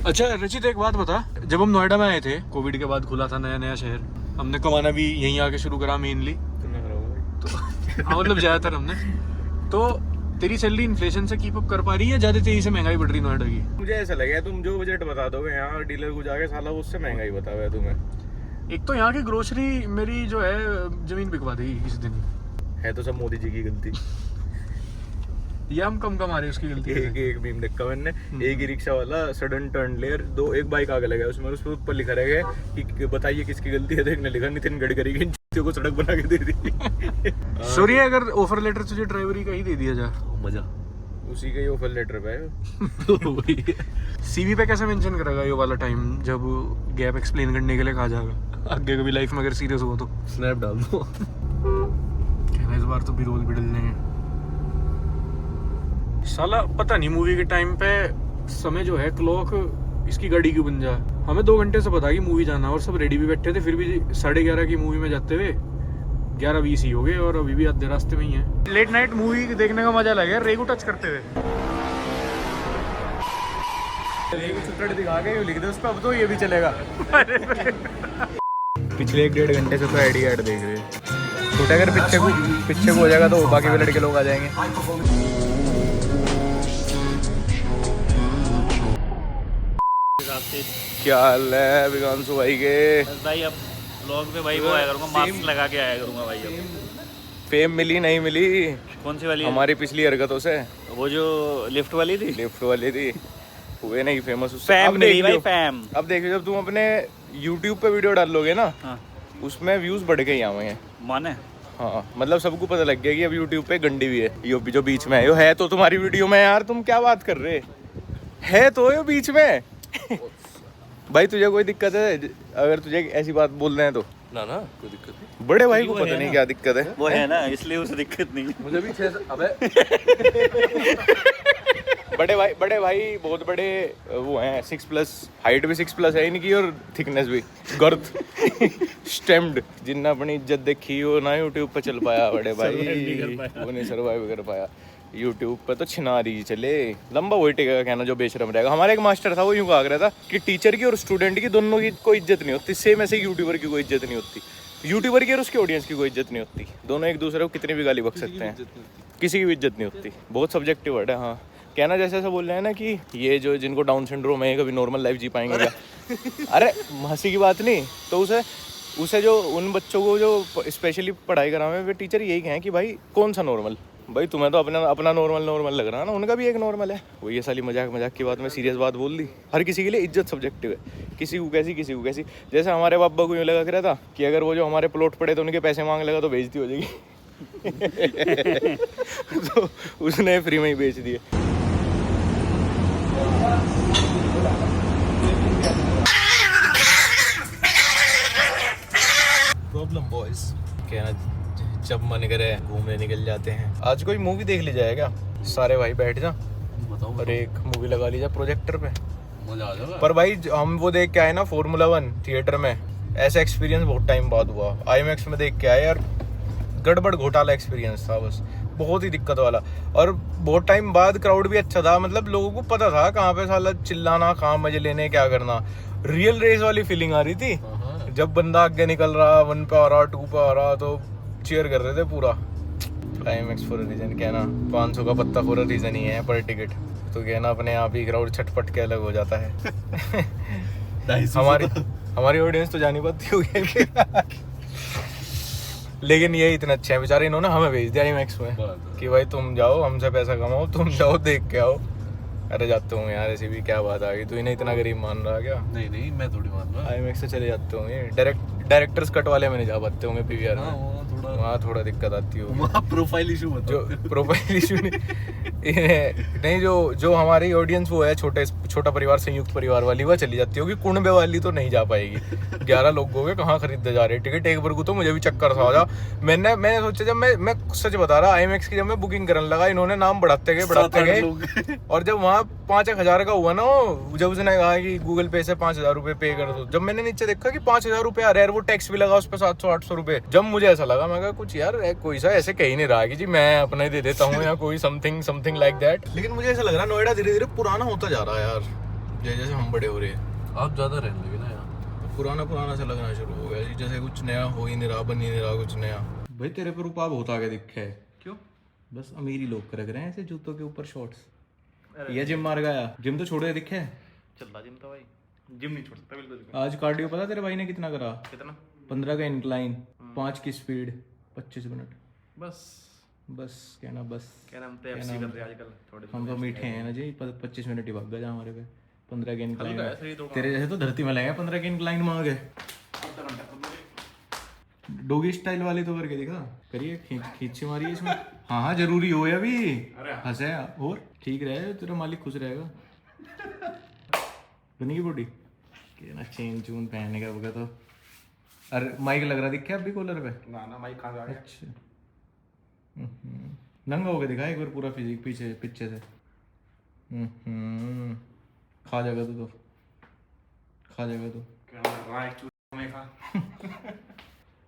अच्छा रचित, एक बात बता, जब हम नोएडा में आए थे, कोविड के बाद खुला था नया नया शहर, हमने कमाना भी यहीं आके शुरू करा मेनली, तो हाँ मतलब ज्यादातर हमने, तो तेरी सैलरी इन्फ्लेशन से कीप अप कर पा रही है, ज्यादा तेजी से महंगाई बढ़ रही नोएडा की? मुझे ऐसा लगा तुम जो बजट बता दोगे यहाँ डीलर को जाके साला उससे महंगाई बताओगे तुम्हें। एक तो यहाँ की ग्रोसरी मेरी जो है जमीन बिकवा देगी किसी दिन। है तो सब मोदी जी की गलती। ये हम कम कमा रहे उसकी गलती है। एक बीम देखा मैंने, एक ही रिक्शा वाला सडन टर्न लेयर एक बाइक आगे लगा, उसमें उस ऊपर लिखा रहेगा कि बताइए किसकी गलती है, तो एक ने लिखा नितिन गडकरी की, को सड़क बना के दे दी। सॉरी, अगर ऑफर लेटर तुझे ड्राइवरी का ही दे दिया जा, मजा उसी का ही ऑफर लेटर पे है। सीवी पे कैसे मेंशन करेगा ये वाला टाइम जब गैप एक्सप्लेन करने के लिए कहा जाएगा आगे कभी लाइफ में अगर सीरियस हुआ तो? स्नैप डाल दो। कहना इस बार तो भी रोल भी डलने हैं साला। पता नहीं मूवी के टाइम पे समय जो है क्लॉक इसकी गाड़ी क्यों बन जाए। हमें 2 घंटे से पता कि मूवी जाना और सब रेडी भी बैठे थे, फिर भी 11:30 की मूवी में जाते हुए 11:20 ही हो गए और अभी भी आधे रास्ते में ही है। लेट नाइट मूवी देखने का मजा लगा रेगू टच करते हुए। रेगू चुटड़ दिखा के लिख दे उस पर, अब तो ये भी चलेगा। पिछले 1-1.5 घंटे से तो एडी ऐड देख रहे हैं। छोटा अगर पीछे को हो जाएगा तो बाकी भी लड़के लोग आ जाएंगे। क्या हाल है विकांशु भाई के? बस भाई अब ब्लॉग में भाई वो आया करूँगा, मास्क लगा के आया करूँगा भाई। अब फेम मिली नहीं मिली? कौन सी वाली? हमारी पिछली हरकतों से। वो जो लिफ्ट वाली थी। लिफ्ट वाली थी, हुए नहीं फेमस उससे। फैम नहीं भाई, फैम। अब देखिए जब तुम अपने YouTube पे वीडियो डालोगे ना, हाँ। उसमें व्यूज बढ़ गए यहाँ में। माने हाँ मतलब सबको पता लग गया कि अब YouTube पे गंडी भी है। यो जो बीच में है, यो है तो तुम्हारी वीडियो में यार, तुम क्या बात कर रहे है तो यो बीच में। भाई तुझे कोई दिक्कत है अगर तुझे ऐसी बात बोल रहे हैं तो? ना कोई दिक्कत नहीं। बड़े भाई को पता नहीं क्या दिक्कत है। वो है ना, इसलिए उसे दिक्कत नहीं। मुझे भी 6 अबे बड़े भाई बहुत बड़े वो हैं, 6+, हाइट भी 6+ है इनकी और थिकनेस भी, गर्थ स्टेम्ड। जिन्ना अपनी इज्जत देखी वो ना यूट्यूब पे चल पाया बड़े भाई, वो नहीं सर्वाइव कर पाया। यूट्यूब पे तो छिनारी चले, लंबा वही टिकेगा कहना जो बेशरम रहेगा। हमारा एक मास्टर था, वो यूँ कहा रहा था कि टीचर की और स्टूडेंट की दोनों की कोई इज्जत नहीं होती, सेम ऐसे यूट्यूबर की कोई इज्जत नहीं होती, यूट्यूबर की और उसके ऑडियंस की कोई इज्जत नहीं होती। दोनों एक दूसरे को कितनी भी गाली बक सकते हैं, किसी की भी इज्जत नहीं होती। बहुत सब्जेक्टिव वर्ड है। हाँ कहना जैसे ऐसा बोल रहे हैं ना कि ये जो जिनको डाउन सिंड्रोम है कभी नॉर्मल लाइफ जी पाएंगे क्या? अरे हंसी की बात नहीं, तो उसे जो उन बच्चों को जो स्पेशली पढ़ाई करावे वे टीचर यही कहें कि भाई कौन सा नॉर्मल, भाई तुम्हें तो अपना नॉर्मल लग रहा है ना, उनका भी एक नॉर्मल है। वो ये साली मजाक की बात में सीरियस बात बोल दी। हर किसी के लिए इज्जत सब्जेक्टिव है, किसी को कैसी। जैसे हमारे बाबा को यूँ लगा कर रहा था कि अगर वो जो हमारे प्लॉट पड़े तो उनके पैसे मांग लेगा तो बेइज्जती हो जाएगी। तो उसने फ्री में ही बेच दिए। प्रॉब्लम बॉयज कहना जब मन करे घूमने निकल जाते हैं। आज कोई मूवी देख ली जाए क्या? सारे भाई बैठ जा और एक मूवी लगा ली जाए प्रोजेक्टर पे, मजा आ जाएगा। पर भाई हम वो देख के आए ना फॉर्मूला 1 थिएटर में, ऐसा एक्सपीरियंस बहुत टाइम बाद हुआ। IMAX में देख के आए यार, गड़बड़ घोटाला एक्सपीरियंस था बस, बहुत ही दिक्कत वाला। और बहुत टाइम बाद क्राउड भी अच्छा था, मतलब लोगों को पता था कहाँ पे साला चिल्लाना, कहाँ मजे लेने, क्या करना। रियल रेस वाली फीलिंग आ रही थी जब बंदा आगे निकल रहा, 1 पे आ रहा, 2 पे आ रहा तो चीयर कर रहे थे पूरा। IMAX फॉर अ रीजन कहना, 500 का पत्ता फॉर अ रीजन ही है पर टिकट, तो कहना अपने आप ही क्राउड छटपट के अलग हो जाता है। हमारी ऑडियंस तो जानी पाती होगी लेकिन ये इतना अच्छा है बेचारे, इन्होंने हमें भेज दिया IMAX में कि भाई तुम जाओ, हमसे पैसा कमाओ, तुम जाओ देख के आओ। अरे जाते हूँ यार, ऐसी भी क्या बात आ गई, तू इन्हें इतना गरीब मान रहा क्या? नहीं मैं थोड़ी मान रहा। IMAX से चले जाते होंगे, डायरेक्टर्स कट वाले में नहीं जा पाते होंगे PVR में, वहाँ थोड़ा दिक्कत आती हो। प्रोफाइल इशू जो प्रोफाइल इशू नहीं जो हमारी ऑडियंस वो है छोटा परिवार, संयुक्त परिवार वाली, वह चली जाती होगी। कुंबे वाली तो नहीं जा पाएगी। 11 लोग हो गए, कहाँ खरीदते जा रहे टिकट एक बार को, तो मुझे भी चक्कर सा हो जा। मैंने सोचा, जब मैं सच बता रहा, IMAX की जब मैं बुकिंग करने लगा, इन्होंने नाम बढ़ाते गए और जब वहाँ 5,000 का हुआ ना, जब उसने कहा कि गूगल पे से 5,000 रुपए पे कर दो, जब मैंने नीचे देखा कि 5,000 रुपए आ रहे हैं, वो टैक्स भी लगा उस पर 700-800 रुपए, जब मुझे ऐसा लगा, मैं कहा कुछ यार कोई सा ऐसे कहीं नहीं रहा कि जी मैं अपने दे देता हूँ या कोई समथिंग लाइक दैट। लेकिन मुझे ऐसा लग रहा है नोएडा धीरे धीरे पुराना होता जा रहा है यार। जैसे हम बड़े हो रहे हैं, आप ज्यादा रहने लगे ना यहाँ। पुराना पुराना सा लगना शुरू हो गया, जैसे कुछ नया हो ही नहीं रहा, बन ही नहीं रहा कुछ नया। भाई तेरे पर रुपा बहुत आगे दिखा है। क्यों? बस अमीरी लोग रख रहे हैं ऐसे जूतों के ऊपर शॉर्ट्स। ये जिम मार गया, जिम तो छोड़े दिखे है। चल रहा जिम तो भाई, जिम नहीं छोड़ सकता बिल्कुल भी। आज कार्डियो पता तेरे भाई ने कितना करा? कितना? 15 का इंक्लाइन, 5 की स्पीड, 25 मिनट। बस कहना बस क्या नाम थे, एफसी कर रहे हैं आजकल थोड़े। हम तो मीठे हैं ना जी, 25 मिनट ही भाग गया हमारे पे। 15 के हल्का है इंक्लाइन, शरीर तो। तेरे जैसे तो धरती में लगे 15 के इंक्लाइन मांगे। डोगी स्टाइल वाली तो करके दिखा, करिए खींची मारिए इसमें। हाँ हाँ जरूरी हो अभी, हंसे और ठीक रहे, तेरा मालिक खुश रहेगा। बनेगी बॉडी के ना, चेन चून पहनने का होगा तो। अरे माइक लग रहा दिखे अभी कॉलर पे? ना माइक कहाँ गया? अच्छा नंगा होके दिखा एक बार पूरा फिजिक पीछे से। खा जाएगा तू तो, खा जाएगा तू। क्या लग रहा है चूहे में खा।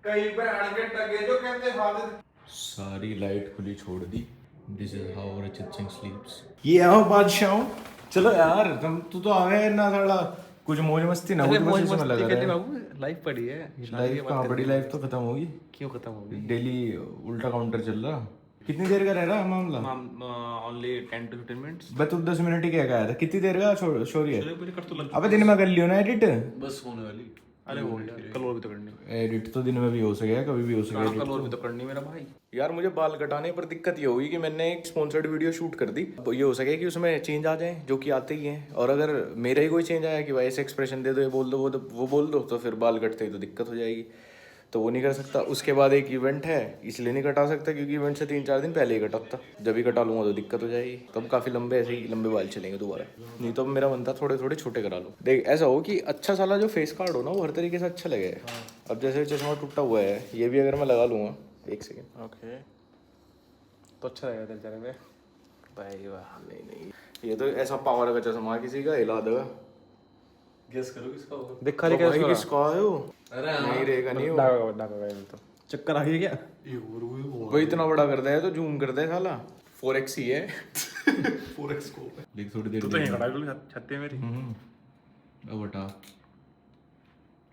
कहीं पे अड़के टके जो कहते फादर। सारी लाइट खुली छोड़ दी। दिस इज हाउ रचित सिंह स्लीप्स। ये आओ बादशाह, चलो यार तू तो आवे ना थोड़ा कुछ मौज मस्ती ना हो, बस इसमें लगा रहा है। बाबू लाइफ पड़ी है, लाइफ कहाँ पड़ी, लाइफ तो खत्म होगी। क्यों खत्म हो गई? डेली उल्टा काउंटर चल रहा। कितनी देर का रह रहा है मामला? Only 10 to 15 minutes। बस तू 10 मिनट ही क्या कहा था? कितनी देर का शोरी है? मुझे कर तो लग। अबे दिन में कर लियो ना एडिट। बस होने वाली। अरे हो यार, कल और भी तो करनी। एडिट तो दिन में भी हो सकेगा, कभी भी हो सकेगा। कल और भी तो करनी मेरा भाई। यार मुझे बाल कटाने पर दिक्कत ये होगी कि मैंने एक स्पॉन्सर्ड वीडियो शूट कर दी। अब ये हो सके कि उसमें चेंज आ जाए, जो कि आते ही हैं। और अगर मेरा ही कोई चेंज आया कि भाई ऐसे एक्सप्रेशन दे दो, ये बोल दो, वो बोल दो, तो फिर बाल कटते ही तो दिक्कत हो जाएगी, तो वो नहीं कर सकता। उसके बाद एक इवेंट है, इसलिए नहीं कटा सकता क्योंकि इवेंट से 3-4 दिन पहले ही कटा। जब भी कटा लूँगा तो दिक्कत हो जाएगी, तब काफ़ी लंबे ऐसे ही लंबे बाल चलेंगे दोबारा। नहीं तो मेरा बनता थोड़े थोड़े छोटे करा लो। देख ऐसा हो कि अच्छा साला जो फेस कार्ड हो ना, वो हर तरीके से अच्छा लगे। अब जैसे चश्मा टूटा हुआ है, ये भी अगर मैं लगा लूँगा, एक सेकेंड, ओके तो अच्छा रहेगा तेरे चेहरे पे भाई। वाह नहीं ये तो ऐसा पावर का चश्मा किसी का हिला देगा। गेस करो किसका होगा। दिखा तो भाई किसका है वो? अरे नहीं रहेगा, नहीं वो। तो चक्कर आ गया क्या? वो इतना बड़ा करता है तो जूम करता है साला। 4x ही है। 4x स्कोप है। देख थोड़ी देर तू तो यहीं खड़ा है बिल्कुल छत्ते मेरी। अब बटा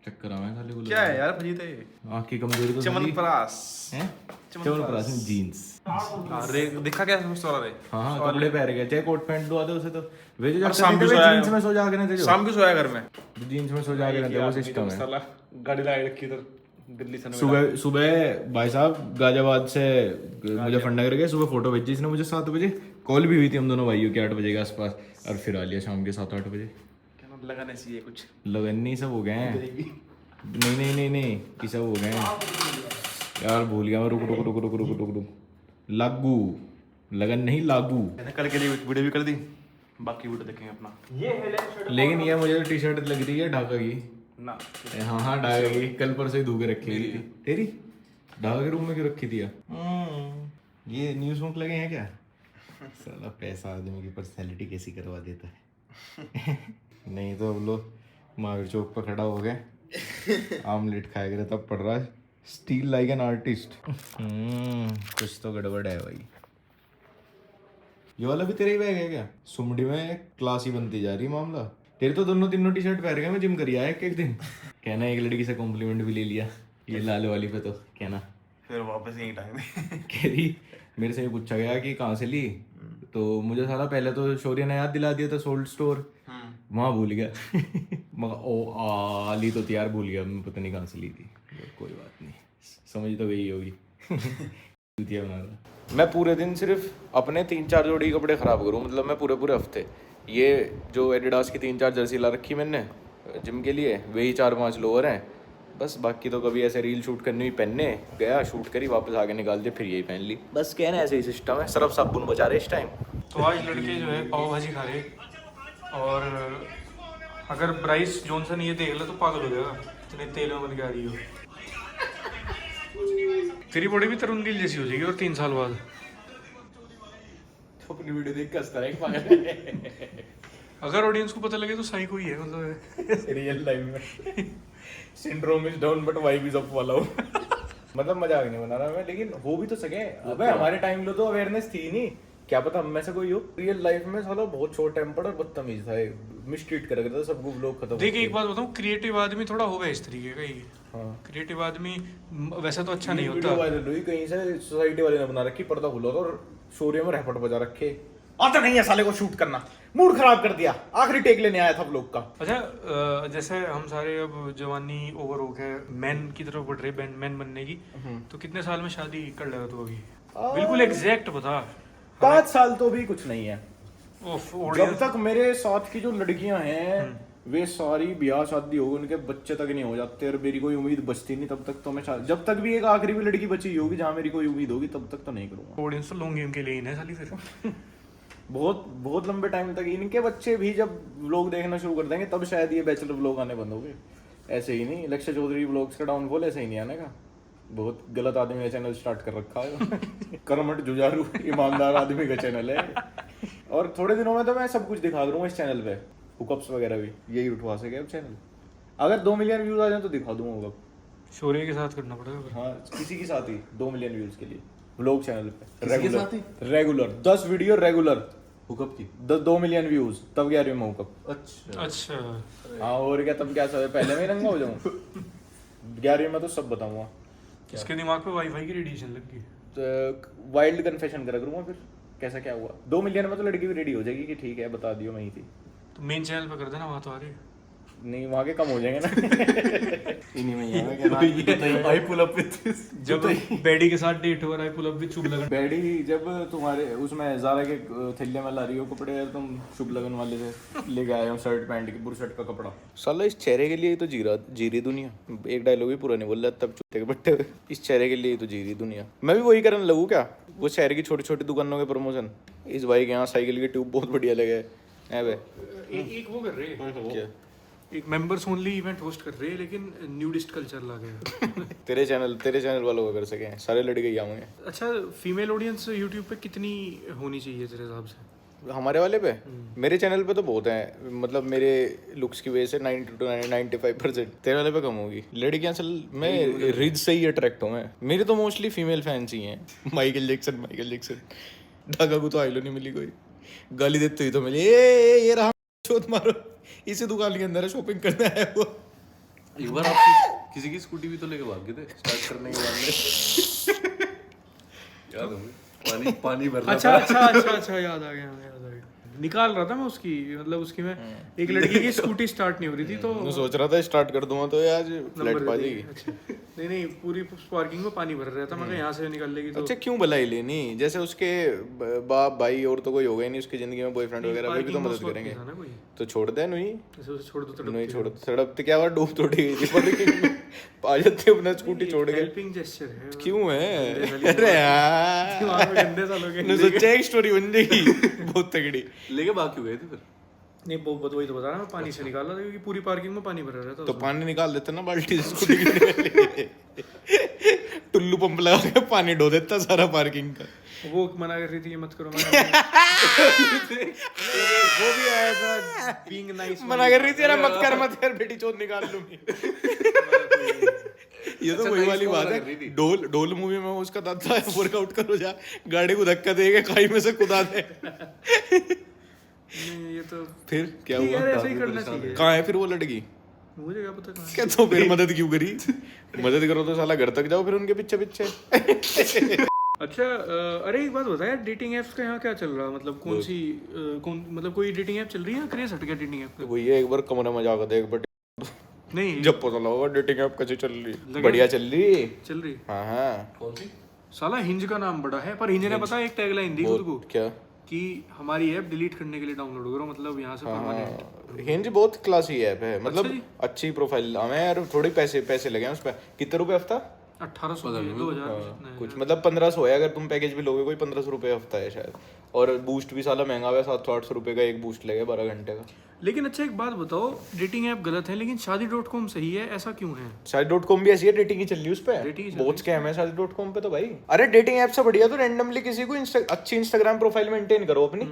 चक्कर आ रहा है साले को। क्या है यार फजीते? आँख की कमजोरी तो चमनप्रास हैं? चमनप्रास में जीन्स। अरे दिखा क्या समझ तो रहा है? हाँ कपड़े पहन गया, चाहे कोट पैंट दो आते उसे तो। वे जो शाम को सोया जीन्स में सो जाके नहीं थे, जो शाम को सोया घर में जीन्स में सो जाके नहीं थे, वो सिस्टम है। साला गाड़ी लगा रखी इधर दिल्ली से। सुबह सुबह भाई साहब गाजियाबाद से मुजफ्फरनगर गए, सुबह फोटो भेजी इसने मुझे 7 बजे। कॉल भी हुई थी हम दोनों भाइयों के 8 बजे के आसपास, और फिर आ लिया शाम के 7-8 बजे। क्या नाम लगाने चाहिए कुछ? लगन नहीं सब हो गए हैं। नहीं कि सब हो गए हैं यार, भूल गया मैं। रुक लागू लगन नहीं लागू। कल के लिए वीडियो भी कर दी, बाकी वीडियो देखेंगे अपना। लेकिन ये मुझे तो टी शर्ट लग रही है ढाका की ना हाँ ढाका की, कल परसों ही धो के रखी थी। तेरी ढाका के रूम में क्यों रखी थी? ये न्यूज़ बुक लगे हैं क्या? साला पैसा आदमी की पर्सनैलिटी कैसी करवा देता है। नहीं तो हम लोग महावीर चौक पर खड़ा हो गए, आमलेट खाए गए, तब पड़ रहा है स्टील लाइक एन आर्टिस्ट। कुछ तो गड़बड़ है भाई। ये वाला भी तेरा ही बैग है क्या? सुमडी में क्लास ही बनती जा रही मामला। तेरे तो दोनों तीनों टी शर्ट पहन गए, मैं जिम कर आया एक दिन। कहना एक लड़की से कॉम्प्लीमेंट भी ले लिया, ये लाल वाली पे तो कहना। फिर वापस यही टाइम कह रही मेरे से पूछा गया कि कहाँ से ली, तो मुझे साला पहले तो शौर्य ने याद दिला दिया था सोल्ड स्टोर, वहाँ भूल गया। मगर ओ ली तो यार भूल गया, मैं पता नहीं कहाँ से ली थी। कोई बात नहीं, समझ तो गई होगी। बना रहा मैं पूरे दिन सिर्फ अपने 3-4 जोड़ी कपड़े ख़राब करूँ, मतलब मैं पूरे हफ्ते ये जो एडिडास की 3-4 जर्सी ला रखी मैंने जिम के लिए, वही 4-5 लोअर हैं बस। बाकी तो कभी ऐसे रील शूट करनी हुई पहनने गया, शूट करी, वापस आगे निकाल दिया, फिर यही पहन ली बस। कहना ऐसे ही सिस्टम है, सरफ साबुन बचा रहे इस टाइम। तो आज लड़के जो है पाव भाजी खा रहे, और अगर ब्राइस जॉनसन ये देख लो तो पागल हो जाएगा, इतने तेल में बन के आ रही हो। तेरी बॉडी भी तरुण गिल जैसी हो जाएगी और 3 साल बाद। तो अपनी वीडियो देख कर अगर ऑडियंस को पता लगे तो सही कोई है, मतलब रियल लाइफ में syndrome is down but vibe is up वाला हो। मतलब मजाक नहीं बना रहा मैं, लेकिन हो भी तो सके। अबे हमारे टाइम में तो अवेयरनेस थी नहीं, क्या पता हम में से कोई हो। रियल लाइफ में साला बहुत शॉर्ट टेम्पर्ड और बदतमीज था, मिसट्रीट कर रहा था सबको, व्लॉग खत्म देखिए एक बात बताऊं, क्रिएटिव आदमी थोड़ा होगा इस तरीके का ही। हाँ क्रिएटिव आदमी वैसा तो अच्छा नहीं वीडियो होता। वायरल हुई कहीं से, सोसाइटी वाले ने बना रखी, पर्दा खुला था और शोरिया में रैपट बजा रखे, आता नहीं है साले को शूट करना, मूड खराब कर दिया, आखिरी टेक लेने आया था व्लॉग का। अच्छा जैसे हम सारे अब जवानी ओवर हो गए, मैन की तरफ बढ़ रहे, मैन बनने की, तो कितने साल में शादी कर लेगा तू अभी? बिल्कुल एग्जैक्ट बता। 5 साल तो भी कुछ नहीं है। ओफ, जब तक मेरे साथ की जो लड़कियां हैं वे सारी ब्याह शादी होगी, उनके बच्चे तक नहीं हो जाते और मेरी कोई उम्मीद बचती नहीं, तब तक तो मैं जब तक भी एक आखिरी भी लड़की बची होगी जहाँ मेरी कोई उम्मीद होगी तब तक तो नहीं करूंगा। ऑडियंस तो लॉन्ग गेम के लिए ही है साली फिर। बहुत बहुत लंबे टाइम तक इनके बच्चे भी जब व्लॉग देखना शुरू कर देंगे तब शायद ये बैचलर व्लॉग आने बंद हो गए। ऐसे ही नहीं, लक्ष्य चौधरी व्लॉग्स का डाउनफॉल ऐसे ही नहीं आने का। बहुत गलत आदमी का चैनल स्टार्ट कर रखा है। कर्मठ जुझारू ईमानदार आदमी का चैनल है। और थोड़े दिनों में तो मैं सब कुछ दिखा दूंगा इस चैनल पे, हुकअप्स वगैरह भी यही उठवा सके अब चैनल। अगर 2 मिलियन व्यूज आ जाए तो दिखा दूंगा हुकअप। शौर्य के साथ करना पड़ेगा फिर। हाँ किसी के साथ ही 2 मिलियन व्यूज के लिए व्लॉग चैनल पे किसी के साथ ही? रेगुलर 10 वीडियो रेगुलर, हुकअप की 2 मिलियन व्यूज, तब 11वीं में हुकअप। अच्छा अच्छा हाँ और क्या, तब क्या सब पहले में ही नंगा हो जाऊँ। 11वीं में तो सब बताऊंगा। इसके दिमाग पे वाईफाई की रेडिएशन लग गई। तो वाइल्ड कन्फेशन करा करूंगा फिर कैसा क्या हुआ। 2 मिलियन में तो लड़की भी रेडी हो जाएगी कि ठीक है बता दियो मैं ही थी। तो मेन चैनल पे कर देना, वहाँ तो आ रही है। नहीं वहाँ के कम हो जाएंगे ना। इन्हीं में ही है क्या आई पुल अप विद जब बेडी के साथ डेट हो रहा है, पुल अप भी चुप लगन। बैडी जब तुम्हारे उसमें जारा के थैले में ला रही हो कपड़े यार, तुम शुभ लगन वाले से लेके आए हो शर्ट पैंट की बुरशर्ट का कपड़ा। साला इस चेहरे के लिए तो जी रही दुनिया। एक डायलॉग भी पूरा नहीं बोल रहा तब चुपते के बट्टे हुए। इस चेहरे के लिए तो जी रही दुनिया। मैं भी वही करने लगूँ क्या, वो शहर की छोटी छोटी दुकानों के प्रमोशन। इस भाई के यहाँ साइकिल की ट्यूब बहुत बढ़िया लगे है बे। एक वो कर रहे हैं, क्या एक मेंबर्स ओनली इवेंट होस्ट कर रहे हैं, लेकिन न्यूडिस्ट कल्चर ला गया। तेरे चैनल वालों को कर सके, सारे लड़के ही आएंगे। अच्छा फीमेल ऑडियंस यूट्यूब पे कितनी होनी चाहिए तेरे हिसाब से? हमारे वाले पे मेरे चैनल पे तो बहुत है, मतलब मेरे लुक्स की वजह से 90 to 95%। तेरे वाले पे कम होगी। लड़कियां असल मैं रिज से ही अट्रैक्ट हूँ मैं। मेरे तो मोस्टली फीमेल फैंस ही हैं। माइकल जैक्सन ढाका को तो आइलो नहीं मिली, कोई गाली देते हुई तो मिली, ये रहा चोट मारो, इसी दुकान के अंदर शॉपिंग करने आया हुआ। एक बार आप किसी की स्कूटी भी तो लेके भाग गए थे स्टार्ट करने के बाद में। याद है पानी भर रहा अच्छा याद आ गया। निकाल रहा था मैं उसकी, मतलब उसकी मैं एक लड़की की स्कूटी स्टार्ट नहीं हो रही थी तो मैं सोच रहा था स्टार्ट कर दूंगा तो आज फ्लैट पा जाएगी। अच्छा नहीं पूरी पार्किंग में पानी भर रहा था, मैं यहाँ से निकाल लेगी तो। अच्छा क्यों भलाई लेनी, जैसे उसके बाप भाई और तो कोई होगा ही नहीं उसकी जिंदगी में, बॉयफ्रेंड वगैरह वे भी तो मदद करेंगे। तो छोड़ दे नहीं, छोड़ दो नहीं छोड़ सड़क पे क्या हुआ, डूब थोड़ी गई थी पार्किंग आ जाते अपना स्कूटी छोड़ के। हेल्पिंग जेस्चर है। क्यों है? अरे यार गंदे सालों के मैं सोचा एक स्टोरी बन जाएगी बहुत तगड़ी। लेके भाग क्यों गए थे फिर? नहीं वही तो बता रहा मैं, पानी से निकाला था क्योंकि पूरी पार्किंग में पानी भरा रहता। तो पानी निकाल देते ना बाल्टी से स्कूटी की, टुल्लू पंप लगा के पानी डो देता सारा पार्किंग का। वो मना कर रही थी ये मत करो, वो भी आया था बीइंग नाइस, मना कर रही थी यार मत कर बेटी चोट निकाल लूंगी। ये तो वही वाली बात है, डोल मूवी में उसका दादा वर्कआउट करो जा, गाड़ी को धक्का देगा खाई में से कुदा दे। नहीं ये तो फिर क्या हुआ? यार ऐसे ही करना चाहिए। कहाँ है फिर वो लड़की? मुझे क्या पता कहाँ क्या तो फिर मदद क्यों करी? मदद करो तो साला घर तक जाओ फिर उनके पीछे। अच्छा अरे एक बात बता यार, डेटिंग एप्स का यहाँ क्या चल रहा है? मतलब मतलब कोई डेटिंग ऐप चल रही है? क्रेज हट गया डेटिंग ऐप तो ये एक बार कमरे में जाकर देख बट नहीं जब पता लगा डेटिंग ऐप कैसे चल रही, बढ़िया चल रही। हाँ कौन सी? साला हिंज का नाम बड़ा है, पर हिंज ने पता एक टैगलाइन दी खुद को क्या कि हमारी ऐप डिलीट करने के लिए डाउनलोड करो, मतलब यहाँ से परमानेंट। हिंज बहुत क्लासी ऐप है, मतलब अच्छा जी। अच्छी प्रोफाइल। हमें यार थोड़ी पैसे लगे हैं उस पर। कितने रुपए हफ्ता? 1800 2000 कुछ मतलब 1500 है, अगर तुम पैकेज भी लोगे कोई 1500 रुपए हफ्ता है शायद। और बूस्ट भी साला महंगा है, 700-800 रुपए का एक बूस्ट लगे 12 घंटे का। लेकिन अच्छा एक बात बताओ, डेटिंग ऐप गलत है लेकिन शादी.com सही है, ऐसा क्यों है? शादी.com भी ऐसी है, डेटिंग ही चल रही है उस पे, बहुत स्कैम है शादी.com पे तो भाई। अरे डेटिंग ऐप से बढ़िया तो रैंडमली किसी को अच्छी इंस्टाग्राम प्रोफाइल मेंटेन करो अपनी,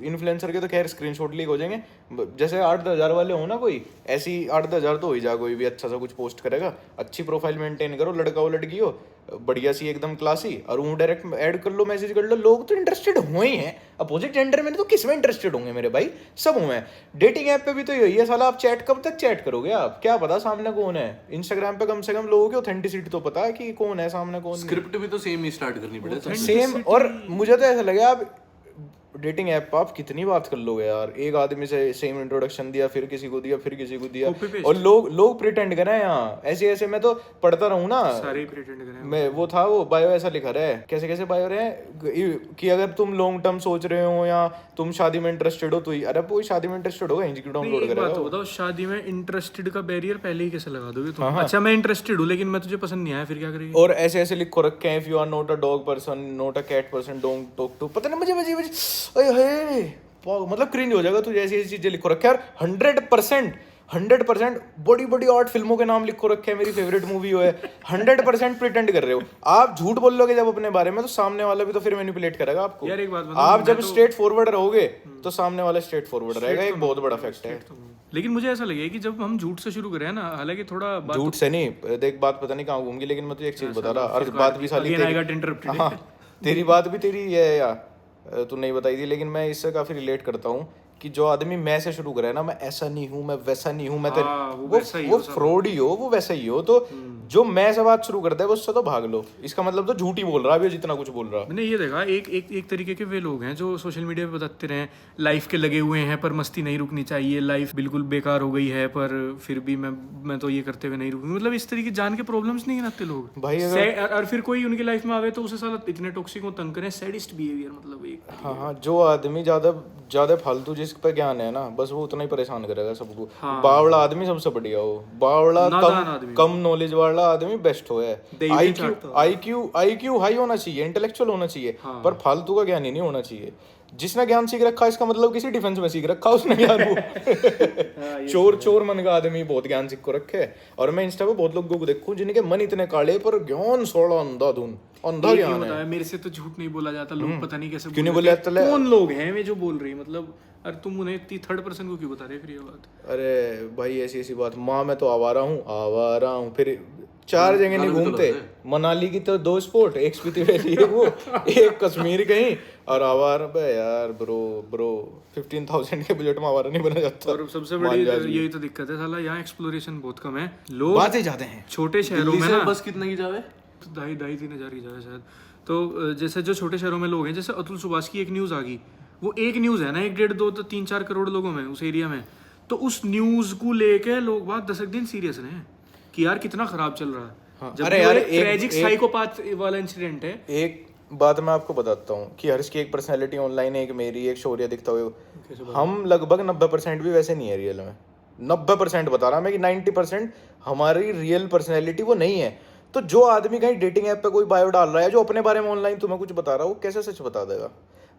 इन्फ्लुएंसर के तो खैर स्क्रीनशॉट लीक हो जाएंगे, जैसे 8-10 हज़ार वाले हो ना, कोई ऐसी 8-10 हज़ार तो हो ही जा, कोई भी अच्छा सा कुछ पोस्ट करेगा, अच्छी प्रोफाइल मेंटेन करो, लड़का हो लड़की हो, बढ़िया सी एकदम क्लासी, और वो डायरेक्ट ऐड कर लो, मैसेज कर लो, लोग तो इंटरेस्टेड हुए ही हैं। अपोजिट जेंडर में तो किस में इंटरेस्टेड होंगे मेरे भाई, सब हुए हैं। डेटिंग ऐप पे भी तो यही है साला, आप चैट कब तक चैट करोगे, आप क्या पता सामने कौन है। इंस्टाग्राम पे कम से कम लोगों की ऑथेंटिसिटी तो पता है कि कौन है सामने, कौन स्क्रिप्ट भी तो सेम ही स्टार्ट करनी पड़ेगी। सेम। और मुझे तो ऐसा लगा, आप डेटिंग ऐप पर आप कितनी बात कर लोगे यार, एक आदमी से सेम इंट्रोडक्शन दिया, फिर किसी को दिया, फिर किसी को दिया, और लोग प्रिटेंड कर रहे हैं यहाँ ऐसे ऐसे। मैं तो पढ़ता रहूं ना, सारे प्रिटेंड करें। मैं वो था, वो बायो ऐसा लिखा रहा है, कैसे कैसे बायो रहे हैं कि अगर तुम लॉन्ग टर्म सोच रहे हो या तुम शादी में इंटरेस्टेड हो तो ही, अरे कोई शादी में इंटरेस्टेड होगा इंस्टाग्राम डाउनलोड एक बात करेगा। बताओ, शादी में इंटरेस्टेड का बैरियर पहले ही कैसे लगा दोगे तुम? अच्छा मैं इंटरेस्टेड हूँ लेकिन मैं तुझे पसंद नहीं आया, फिर क्या करेगी? और ऐसे ऐसे लिखो रखे हैं, if you are not a dog person, not a cat person, don't talk to, पता नहीं मुझे मतलब क्रिंज हो जाएगा तुझे ऐसी ऐसी चीजें लिखो रखे यार। 100% बड़ी बड़ी आर्ट फिल्मों के नाम लिखो रखे हैं, मेरी फेवरेट मूवी हो है, 100% प्रिटेंड कर रहे हो आप। झूठ बोल लोगे जब अपने बारे में तो सामने वाला भी तो फिर मैनिपुलेट करेगा आपको यार। एक बात बताओ, आप जब स्ट्रेट फॉरवर्ड रहोगे तो सामने वाला स्ट्रेट फॉरवर्ड रहेगा, एक बहुत बड़ा फैक्ट है। लेकिन मुझे ऐसा लगे कि जब हम झूठ से शुरू करें ना, हालांकि थोड़ा झूठ से नहीं, देख बात पता नहीं कहाँ घूम गई, लेकिन मैं तुझे एक चीज बता रहा, और बात भी साली हाँ तेरी बात भी तेरी है या तू नहीं बताई थी, लेकिन मैं इससे काफी रिलेट करता हूँ कि जो आदमी मैं से शुरू करे ना, मैं ऐसा नहीं हूँ, मैं वैसा नहीं हूँ, मैं वो फ्रॉड ही हो, वो वैसा ही हो, तो जो मैं से बात शुरू करता है उससे तो भाग लो, इसका मतलब तो झूठ ही बोल रहा है जितना कुछ बोल रहा है। मैंने ये देखा, एक तरीके के वे लोग हैं जो सोशल मीडिया पे बताते रहे लाइफ के लगे हुए हैं पर मस्ती नहीं रुकनी चाहिए, लाइफ बिल्कुल बेकार हो गई है पर फिर भी मैं तो ये करते हुए नहीं रुकूंगी, मतलब इस तरीके जान के प्रॉब्लम्स नहीं गिनाते लोग भाई। और फिर कोई उनकी लाइफ में आवे तो उसे साला इतने टॉक्सिक हो, तंग करें, सैडिस्ट बिहेवियर, मतलब एक हाँ जो आदमी ज्यादा फालतू जिस पे ज्ञान है ना, बस वो उतना ही परेशान करेगा सबको। बावड़ा आदमी सबसे बढ़िया हो, बावड़ा कम नॉलेज वाला आदमी बेस्ट हो है। आईक्यू हाई होना चाहिए, इंटेलेक्चुअल होना चाहिए, पर फालतू का ज्ञान ही नहीं होना चाहिए। जिसने ज्ञान सीख रखा इसका मतलब किसी डिफेंस में सीख रखा उसने ज्ञान वो चोर मन का आदमी बहुत ज्ञान सीख को रखे। और मैं इंस्टा पे बहुत लोगों को देखूं जिनके मन इतने काले पर ज्ञान सोड़ा अंधा ज्ञान है। मेरे से तो झूठ नहीं बोला जाता, लोग पता नहीं कैसे क्यों नहीं बोले, कौन लोग हैं वे जो बोल रही, मतलब अरे तुम उन्हें इतनी थर्ड पर्सन को क्यों बता रहे फिर ये बात? अरे भाई ऐसी बात, माँ मैं तो आवारा हूँ, फिर 4 जगह नहीं घूमते, मनाली की तो 2 स्पॉट, एक स्पीति वैली है वो, एक कश्मीर कहीं, और आवारा यार ब्रो 15,000 के बजट में आवारा नहीं बना जाता। और सबसे बड़ी यही तो दिक्कत है साला, यहाँ एक्सप्लोरेशन बहुत कम है, लोग बातें ज्यादा हैं। छोटे शहरों में ना बस कितना की जावे, 2,500-3,000 की जावे शायद। तो जैसे जो छोटे शहरों में लोग हैं, जैसे अतुल सुभाष की एक न्यूज़ आ गई, वो एक न्यूज़ है ना 1-1.5-2-3-4 करोड़ लोगों में उस एरिया में, तो उस न्यूज़ को लेके लोग बात 10 दिन सीरियस रहे कि यार कितना खराब चल रहा है। हाँ, अरे यार एक ट्रेजिक साइकोपैथ वाला इंसिडेंट है। एक बात मैं आपको बताता हूँ कि हर्ष की एक पर्सनैलिटी ऑनलाइन है, एक मेरी, एक शौर्य दिखता हुए, हम लगभग 90% भी वैसे नहीं है रियल में। 90% बता रहा मैं कि 90% हमारी रियल पर्सनैलिटी वो नहीं है। तो जो आदमी कहीं डेटिंग ऐप पे कोई बायो डाल रहा है जो अपने बारे में ऑनलाइन तुम्हें कुछ बता रहा है, वो कैसे सच बता देगा?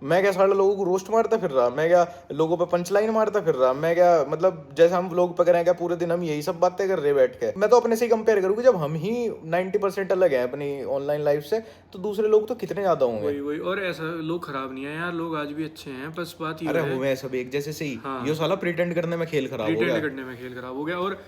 मैं क्या सारे लोगों को रोस्ट मारता फिर रहा, मैं क्या लोगों पे पंचलाइन मारता फिर रहा, मैं क्या मतलब जैसे हम लोग पे करें क्या पूरे दिन हम यही सब बातें कर रहे बैठ के। मैं तो अपने से ही कंपेयर करूँगी, जब हम ही 90% अलग हैं अपनी ऑनलाइन लाइफ से, तो दूसरे लोग तो कितने ज्यादा होंगे। वही और ऐसा लोग खराब नहीं है यार, लोग आज भी अच्छे हैं, बस बात ये है। हुए सब एक जैसे से ही, ये साला प्रिटेंड करने में खेल खराब हो गया, और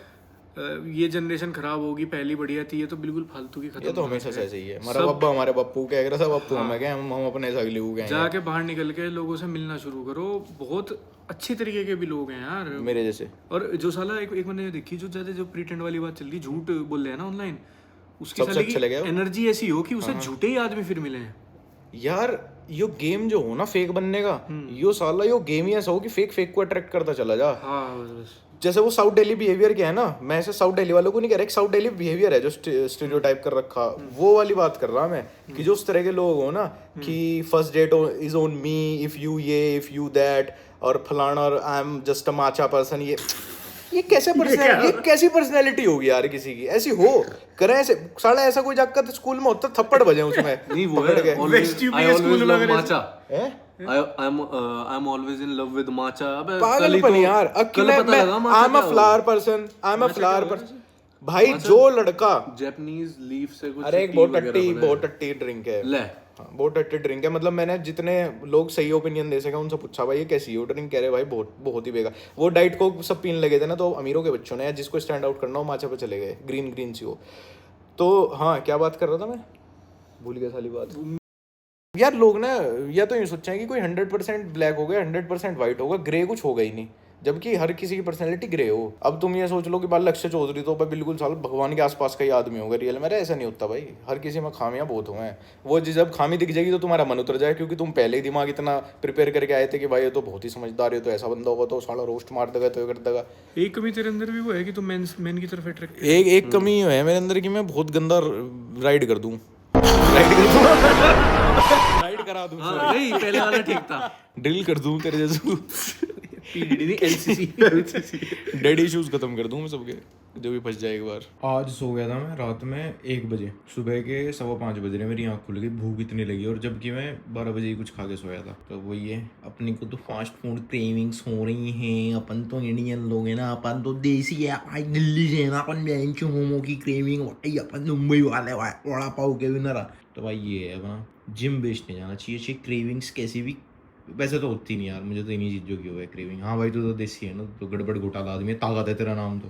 ये जनरेशन खराब होगी, पहली बढ़िया थी, ये तो बिल्कुल फालतू की खत्म। ये तो हमेशा से ऐसे ही है। हमारे बप्पू कह रहा था, बप्पू हमें क्या, हम अपने से अगली गए, जाके बाहर निकल के लोगों से मिलना शुरू करो, बहुत अच्छे तरीके के भी लोग हैं यार मेरे जैसे। और जो साला एक मैंने देखी, जो ज्यादा जो प्रिटेंड वाली बात चल रही, झूठ बोल रहे हैं ना ऑनलाइन, उसकी साले की एनर्जी ऐसी हो कि उसे झूठे ही आदमी फिर मिले हैं यार। यो गेम जो हो ना फेक बनने का, यो साला यो गेम ही ऐसा हो कि फेक को अट्रैक्ट करता चला जा। बस जैसे वो साउथ दिल्ली बिहेवियर क्या है ना, मैं ऐसे साउथ दिल्ली वालों को नहीं कह रहा, एक साउथ दिल्ली बिहेवियर है जो स्टीरियोटाइप कर रखा, वो वाली बात कर रहा मैं कि जो उस तरह के लोग हो ना कि first date is on me, if you ये इफ यू दैट, और फलाना, और I am just a macho person, ये कैसी पर्सनैलिटी होगी यार किसी की ऐसी हो करे ऐसे साला। ऐसा कोई जाकर तो स्कूल में होता थप्पड़ बजे उसमें नहीं, वो है I am always in love with matcha। अबे पागलपन यार, कल पता लगा I'm a flower person भाई। जो लड़का जापानीज लीफ से कुछ, अरे एक बहुत टट्टी ड्रिंक है ले, हाँ बहुत टट्टी ड्रिंक है, मतलब मैंने जितने लोग सही ओपिनियन दे सके उनसे पूछा भाई ये कैसी है वो ड्रिंक, कह रहे भाई बहुत बहुत ही बेकार। वो डाइट कोक सब पीने लगे थे ना, तो अमीरों के बच्चों ने, या जिसको स्टैंड आउट करना हो माचा पे चले गए, ग्रीन ग्रीन सी हो। तो हाँ क्या बात कर रहा था मैं, भूल गया सारी बात यार। लोग ना या तो ये सोचें कि कोई 100% ब्लैक हो गया, 100% वाइट होगा, ग्रे कुछ होगा ही नहीं, जबकि हर किसी की पर्सनैलिटी ग्रे हो। अब तुम ये सोच लो कि बाल लक्ष्य चौधरी तो बिल्कुल साल भगवान के आसपास का ही आदमी होगा रियल में, ऐसा नहीं होता भाई, हर किसी में खामियां बहुत हुए हैं। वो जब खामी दिख जाएगी तो तुम्हारा मन उतर जाए, क्योंकि तुम पहले ही दिमाग इतना प्रिपेयर करके आए थे कि भाई ये तो बहुत ही समझदार है, तो ऐसा बंदा होगा तो साला रोस्ट मार देगा, तो ये कर देगा। एक कमी तेरे अंदर भी वो है कि तुम मेन की तरफ अट्रैक्ट। एक कमी है मेरे अंदर कि मैं बहुत गंदा राइड कर दूं, राइड करा दूं, नहीं पहले वाला ठीक था। ड्रिल कर दूं तेरे जैसे, पीडीडी नहीं एलसीसी। डेड इश्यूज खत्म कर दूं मैं सबके, जो भी फंस जाए एक बार। आज सो गया था मैं रात में 1 बजे, सुबह के 5:15 बज रहे मेरी आँख खुल गई, भूख इतनी लगी, और जबकि मैं 12 बजे ही कुछ खा के सोया था। तो वही है, अपनी को तो फास्ट फूड क्रेविंग्स हो रही हैं, अपन तो इंडियन लोग हैं ना, अपन तो देसी है भाई, दिल्ली से है ना अपन, बेंच मोमो की क्रेविंग भाई, अपन मुंबई वाले भाई वड़ा पाव के विनर। तो भाई ये है अपना जिम बेस्ड नहीं जाना चाहिए, क्रेविंग्स कैसी भी वैसे तो होती नहीं यार, मुझे तो इन्हीं चीज़ों की हुआ है क्रेविंग। हाँ भाई तू तो देसी है ना, तो गड़बड़ घोटाला आदमी है, ताकत है तेरा नाम तो।